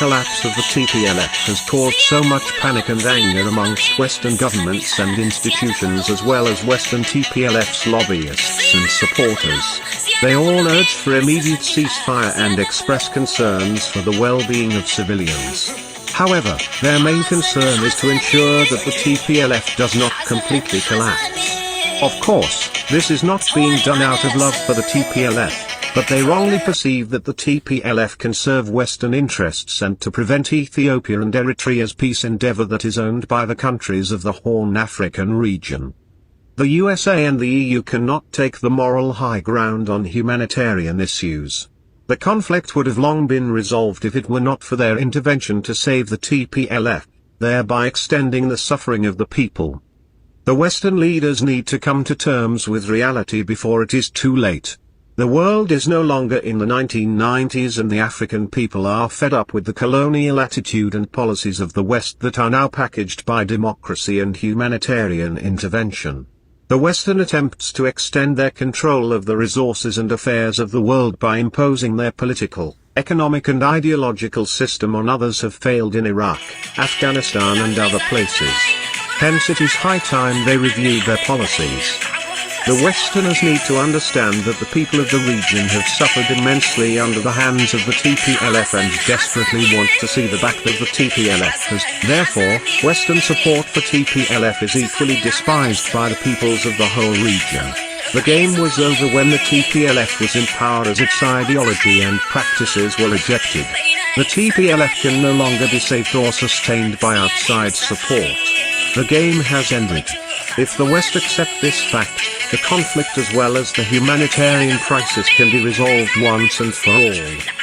collapse of the TPLF has caused so much panic and anger amongst Western governments and institutions as well as Western TPLF's lobbyists and supporters. They all urge for immediate ceasefire and express concerns for the well-being of civilians. However, their main concern is to ensure that the TPLF does not completely collapse. Of course, this is not being done out of love for the TPLF, but they wrongly perceive that the TPLF can serve Western interests and to prevent Ethiopia and Eritrea's peace endeavor that is owned by the countries of the Horn African region. The USA and the EU cannot take the moral high ground on humanitarian issues. The conflict would have long been resolved if it were not for their intervention to save the TPLF, thereby extending the suffering of the people. The Western leaders need to come to terms with reality before it is too late. The world is no longer in the 1990s and the African people are fed up with the colonial attitude and policies of the West that are now packaged by democracy and humanitarian intervention. The Western attempts to extend their control of the resources and affairs of the world by imposing their political, economic and ideological system on others have failed in Iraq, Afghanistan and other places. Hence it is high time they reviewed their policies. The Westerners need to understand that the people of the region have suffered immensely under the hands of the TPLF and desperately want to see the back of the TPLF. Therefore, Western support for TPLF is equally despised by the peoples of the whole region. The game was over when the TPLF was in power as its ideology and practices were rejected. The TPLF can no longer be saved or sustained by outside support. The game has ended. If the West accept this fact, the conflict as well as the humanitarian crisis can be resolved once and for all.